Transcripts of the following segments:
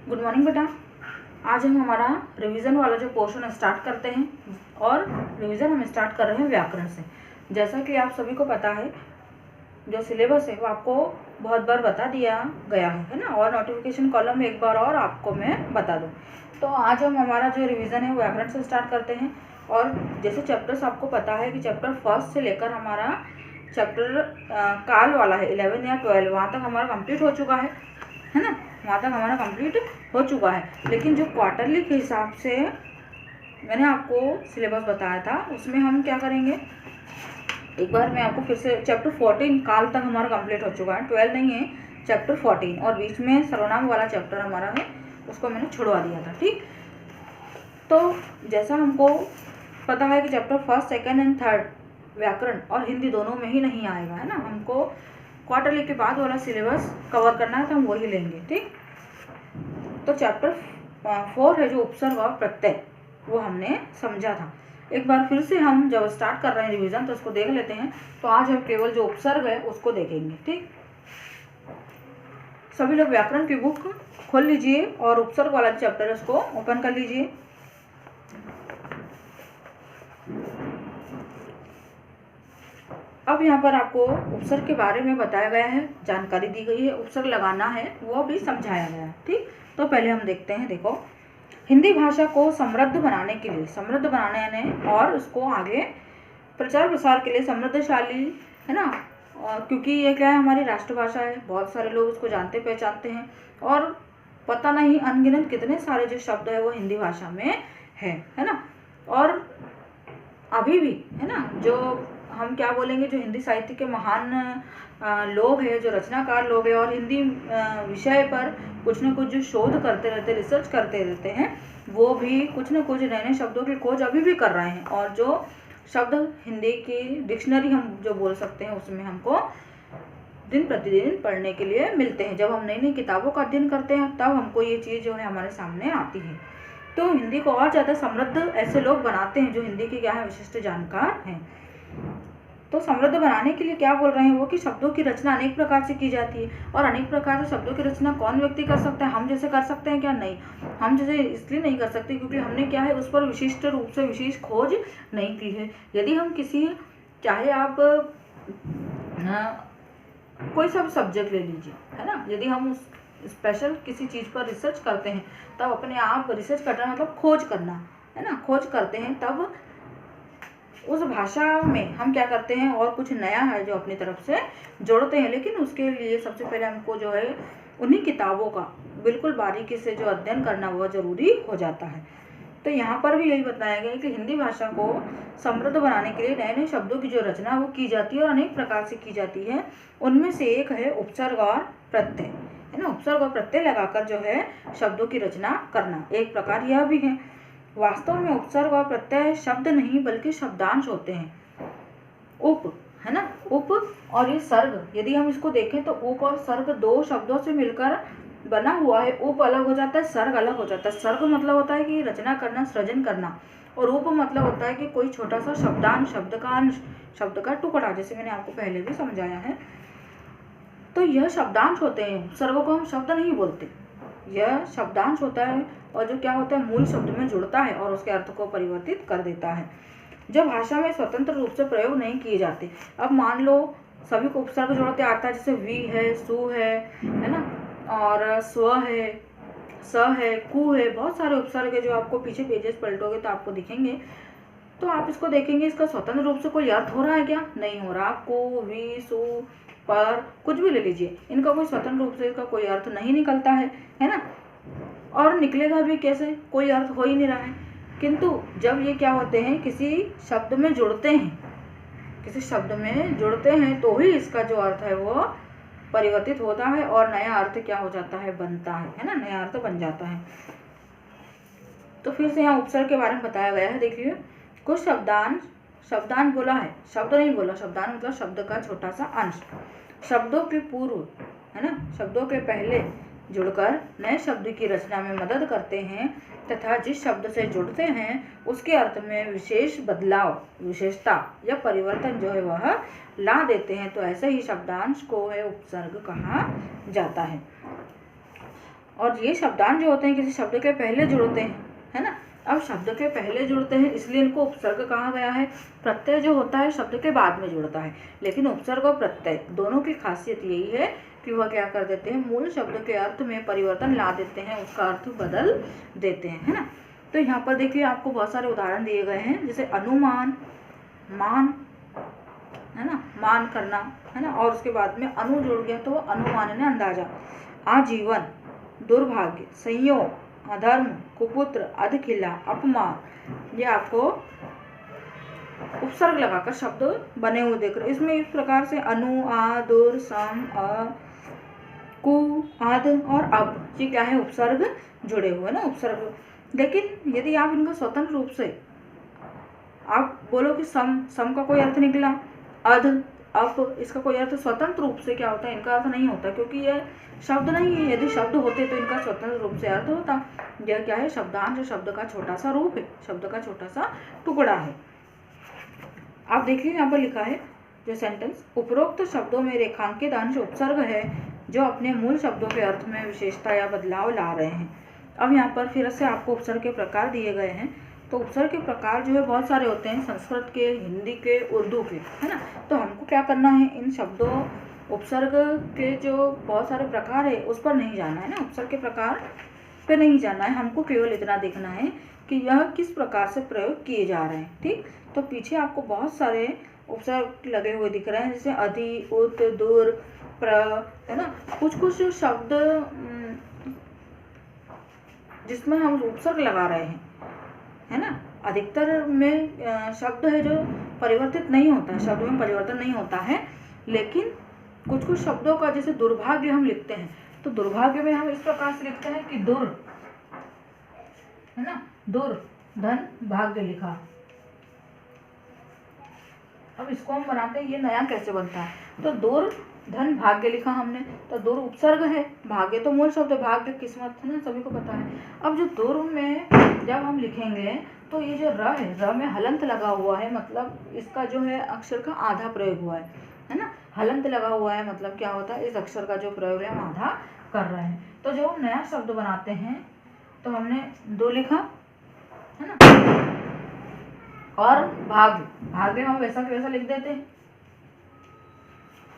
Good morning बेटा। आज हम हमारा रिवीजन वाला जो पोर्शन स्टार्ट करते हैं और रिवीजन हम स्टार्ट कर रहे हैं व्याकरण से। जैसा कि आप सभी को पता है, जो सिलेबस है वो आपको बहुत बार बता दिया गया है ना, और नोटिफिकेशन कॉलम में एक बार और आपको मैं बता दूँ। तो आज हम हमारा जो रिवीजन है व्याकरण से स्टार्ट करते हैं। और जैसे चैप्टर्स आपको पता है कि चैप्टर फर्स्ट से लेकर हमारा चैप्टर काल वाला है 11 या 12, वहाँ तक हमारा कंप्लीट हो चुका है ना, वहाँ तक हमारा कंप्लीट हो चुका है। लेकिन जो क्वार्टरली के हिसाब से मैंने आपको सिलेबस बताया था, उसमें हम क्या करेंगे, एक बार मैं आपको फिर से चैप्टर 14 काल तक हमारा कंप्लीट हो चुका है, 12 नहीं है, चैप्टर 14, और बीच में सर्वनाम वाला चैप्टर हमारा है, उसको मैंने छुड़वा दिया था। ठीक, तो जैसा हमको पता है कि chapter first, second and third व्याकरण और हिंदी दोनों में ही नहीं आएगा, है ना, हमको क्वार्टरली के बाद वाला सिलेबस कवर करना है, तो हम वही लेंगे। ठीक, तो चैप्टर 4 है जो उपसर्ग और प्रत्यय, वो हमने समझा था। एक बार फिर से हम जब स्टार्ट कर रहे हैं रिवीजन तो उसको देख लेते हैं। तो आज हम केवल जो उपसर्ग है उसको देखेंगे। ठीक, सभी लोग व्याकरण की बुक खोल लीजिए और उपसर्ग वाला चैप्टर उसको ओपन कर लीजिए। अब यहाँ पर आपको उपसर्ग के बारे में बताया गया है, जानकारी दी गई है, उपसर्ग लगाना है वो भी समझाया गया है। ठीक, तो पहले हम देखते हैं। देखो, हिंदी भाषा को समृद्ध बनाने के लिए, समृद्ध बनाने और उसको आगे प्रचार प्रसार के लिए समृद्धशाली, है ना, क्योंकि ये क्या है, हमारी राष्ट्रभाषा है, बहुत सारे लोग उसको जानते पहचानते हैं, और पता नहीं अनगिनत कितने सारे जो शब्द है वो हिंदी भाषा में है ना। और अभी भी, है ना, जो हम क्या बोलेंगे, जो हिंदी साहित्य के महान लोग हैं, जो रचनाकार लोग हैं, और हिंदी विषय पर कुछ न कुछ जो शोध करते रहते, रिसर्च करते रहते हैं, वो भी कुछ न कुछ नए नए शब्दों की खोज अभी भी कर रहे हैं। और जो शब्द हिंदी की डिक्शनरी हम जो बोल सकते हैं, उसमें हमको दिन प्रतिदिन पढ़ने के लिए मिलते हैं। जब हम नई नई किताबों का अध्ययन करते हैं तब हमको ये चीज़ जो है हमारे सामने आती है। तो हिंदी को और ज़्यादा समृद्ध ऐसे लोग बनाते हैं जो हिंदी के क्या है, विशिष्ट जानकार हैं। तो समृद्ध बनाने के लिए क्या बोल रहे हैं वो, कि शब्दों की रचना अनेक प्रकार से की जाती है, और अनेक प्रकार से शब्दों की रचना कौन व्यक्ति कर सकता है, हम जैसे कर सकते हैं क्या? नहीं, हम जैसे इसलिए नहीं कर सकते क्योंकि हमने क्या है, उस पर विशिष्ट रूप से विशेष खोज नहीं की है। यदि हम किसी, चाहे आप कोई सा भी सब्जेक्ट ले लीजिए, है ना, यदि हम उस स्पेशल किसी चीज़ पर रिसर्च करते हैं, तब अपने आप रिसर्च करना मतलब खोज करना, है ना, खोज करते हैं, तब उस भाषा में हम क्या करते हैं, और कुछ नया है जो अपनी तरफ से जोड़ते हैं। लेकिन उसके लिए सबसे पहले हमको जो है उन्हीं किताबों का बिल्कुल बारीकी से जो अध्ययन करना वो ज़रूरी हो जाता है। तो यहाँ पर भी यही बताया गया है कि हिंदी भाषा को समृद्ध बनाने के लिए नए नए शब्दों की जो रचना वो की जाती है, और अनेक प्रकार से की जाती है। उनमें से एक है उपसर्ग और प्रत्यय, है ना, उपसर्ग और प्रत्यय लगाकर जो है शब्दों की रचना करना, एक प्रकार यह भी है। वास्तव में उपसर्ग और प्रत्यय शब्द नहीं बल्कि शब्दांश होते हैं। उप, है ना, उप और ये सर्ग, यदि हम इसको देखें तो उप और सर्ग दो शब्दों से मिलकर बना हुआ है। उप अलग हो जाता है, सर्ग अलग हो जाता है। सर्ग मतलब होता है कि रचना करना, सृजन करना, और उप मतलब होता है कि कोई छोटा सा शब्दांश, शब्द का अंश, शब्द का टुकड़ा, जैसे मैंने आपको पहले भी समझाया है। तो यह शब्दांश होते हैं, सर्गों को हम शब्द नहीं बोलते, यह शब्दांश होता है, और जो क्या होता है, मूल शब्द में जुड़ता है और उसके अर्थ को परिवर्तित कर देता है, जो भाषा में स्वतंत्र रूप से प्रयोग नहीं किए जाते। अब मान लो सभी को उपसर्ग जोड़ते आता है, जैसे वी है, सु है ना, और स्व है, स है, कु है, बहुत सारे उपसर्ग है जो आपको पीछे पेजेस पलटोगे तो आपको दिखेंगे। तो आप इसको देखेंगे, इसका स्वतंत्र रूप से कोई अर्थ हो रहा है क्या? नहीं हो रहा। को, वी, सु, पर, कुछ भी ले लीजिए, इनका कोई स्वतंत्र रूप से इसका कोई अर्थ नहीं निकलता है ना, और निकलेगा भी कैसे, कोई अर्थ हो ही नहीं रहा है। किंतु जब ये क्या होते हैं, किसी शब्द में जुड़ते हैं, किसी शब्द में जुड़ते हैं, तो ही इसका जो अर्थ है वो परिवर्तित होता है, और नया अर्थ क्या हो जाता है, बनता है ना, नया अर्थ बन जाता है। तो फिर से यहाँ उपसर्ग के बारे में बताया गया है। देखिए, कुछ शब्दांश बोला है, शब्द नहीं बोला। शब्दांश मतलब शब्द का छोटा सा अंश, शब्दों के पूर्व, है ना, शब्दों के पहले जुड़कर नए शब्द की रचना में मदद करते हैं, तथा जिस शब्द से जुड़ते हैं उसके अर्थ में विशेष बदलाव, विशेषता या परिवर्तन जो है वह ला देते हैं। तो ऐसे ही शब्दांश को है उपसर्ग कहा जाता है। और ये शब्दांश जो होते हैं किसी शब्द के पहले जुड़ते हैं, है ना। अब शब्द के पहले जुड़ते हैं इसलिए इनको उपसर्ग कहा गया है। प्रत्यय जो होता है शब्द के बाद में जुड़ता है, लेकिन उपसर्ग और प्रत्यय दोनों की खासियत यही है कि वह क्या कर देते हैं, मूल शब्द के अर्थ में परिवर्तन ला देते हैं, उसका अर्थ बदल देते हैं, है ना। तो यहाँ पर देखिए आपको बहुत सारे उदाहरण दिए गए हैं, जैसे अनुमान, मान, है ना, मान करना, है ना, और उसके बाद में अनु जुड़ गया तो अनुमान ने अंदाजा। आजीवन, दुर्भाग्य, संयोग, अधर्म, कुपुत्र, अधखिला, अपमान, ये आपको उपसर्ग लगाकर शब्द बने हुए देख रहे। इसमें इस प्रकार से अनु, आ, दुर, सम, अ, कु, आद और अब, ये क्या है, उपसर्ग जुड़े हुए ना, उपसर्ग। लेकिन यदि आप इनका स्वतंत्र रूप से आप बोलो कि सम का कोई अर्थ निकला, अध, अप, इसका कोई अर्थ स्वतंत्र रूप से क्या होता है, इनका अर्थ नहीं होता, क्योंकि यह शब्द नहीं है। यदि शब्द होते तो इनका स्वतंत्र रूप से अर्थ होता। यह क्या है, शब्दांश शब्द का छोटा सा रूप है, शब्द का छोटा सा टुकड़ा है। आप देखिए यहाँ पर लिखा है जो सेंटेंस, उपरोक्त शब्दों में रेखांकित अंश उपसर्ग है जो अपने मूल शब्दों के अर्थ में विशेषता या बदलाव ला रहे हैं। अब यहाँ पर फिर से आपको उपसर्ग के प्रकार दिए गए हैं। तो उपसर्ग के प्रकार जो है बहुत सारे होते हैं, संस्कृत के, हिंदी के, उर्दू के, है ना। तो हमको क्या करना है, इन शब्दों उपसर्ग के जो बहुत सारे प्रकार है उस पर नहीं जाना है ना, उपसर्ग के प्रकार पे नहीं जाना है, हमको केवल इतना देखना है कि यह किस प्रकार से प्रयोग किए जा रहे हैं। ठीक, तो पीछे आपको बहुत सारे उपसर्ग लगे हुए दिख रहे हैं, जैसे अधि, उत, दूर, प्र, है ना। कुछ शब्द जिसमें हम उपसर्ग लगा रहे हैं, है ना। अधिकतर में शब्द है जो परिवर्तित नहीं होता है, शब्द में परिवर्तन नहीं होता है, लेकिन कुछ शब्दों का जैसे दुर्भाग्य हम लिखते हैं, तो दुर्भाग्य में हम इस प्रकार से लिखते हैं कि दुर, है ना, दुर, धन, भाग्य लिखा। अब इसको हम बनाते हैं, ये नया कैसे बनता है, तो दुर, धन, भाग्य लिखा हमने, तो दुर उपसर्ग है, भाग्य तो मूल शब्द है, भाग्य किस्मत, है ना, सभी को पता है। अब जो दुर में जब हम लिखेंगे तो ये जो र है, र में हलंत लगा हुआ है, मतलब इसका जो है अक्षर का आधा प्रयोग हुआ है ना। हलंत लगा हुआ है मतलब क्या होता है, इस अक्षर का जो प्रयोग है हम आधा कर रहे हैं। तो जब हम नया शब्द बनाते हैं तो हमने दो लिखा, है ना, और भाग्य हम वैसा के वैसा लिख देते हैं।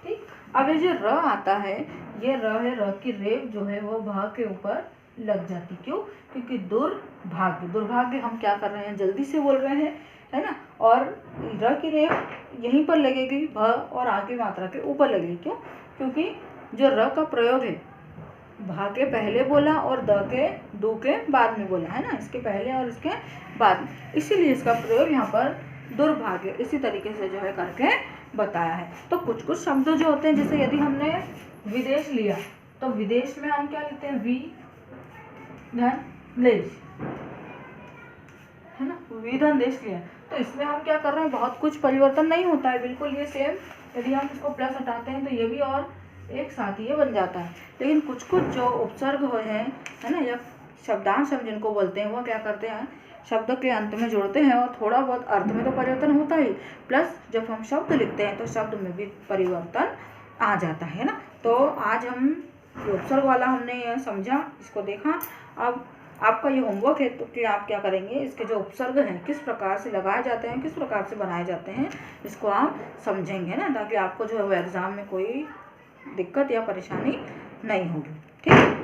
ठीक, अब ये जो र आता है, ये र है, र की रेख जो है वो भा के ऊपर लग जाती, क्यों, क्योंकि दुर्भाग्य हम क्या कर रहे हैं, जल्दी से बोल रहे हैं, है ना, और र की रेख यहीं पर लगेगी, भ और आ की मात्रा के ऊपर लगेगी, क्यों, क्योंकि जो र का प्रयोग है भा के पहले बोला और द के दो के बाद में बोला, है ना, इसके पहले और इसके बाद में, इसीलिए इसका प्रयोग यहाँ पर दुर्भाग्य इसी तरीके से जो है करके बताया है। तो कुछ शब्द जो होते हैं, जैसे यदि हमने विदेश लिया तो विदेश में हम क्या लिखते हैं, वी धन देश, है ना, वी धन देश लिया, तो इसमें हम क्या कर रहे हैं, बहुत कुछ परिवर्तन नहीं होता है, बिल्कुल ये सेम। यदि हम इसको प्लस हटाते हैं तो ये भी और एक साथ ये बन जाता है। लेकिन कुछ जो उपसर्ग हो है ना, या शब्दांश हम जिनको बोलते हैं, वो क्या करते हैं, शब्द के अंत में जोड़ते हैं, और थोड़ा बहुत अर्थ में तो परिवर्तन होता ही, प्लस जब हम शब्द लिखते हैं तो शब्द में भी परिवर्तन आ जाता है ना। तो आज हम उपसर्ग वाला हमने यह समझा, इसको देखा। अब आपका ये होमवर्क है तो कि आप क्या करेंगे, इसके जो उपसर्ग हैं किस प्रकार से लगाए जाते हैं, किस प्रकार से बनाए जाते हैं, इसको आप समझेंगे ना, ताकि आपको जो है वो एग्ज़ाम में कोई दिक्कत या परेशानी नहीं होगी। ठीक,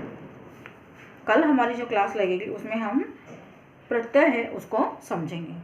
कल हमारी जो क्लास लगेगी उसमें हम प्रत्यय है उसको समझेंगे।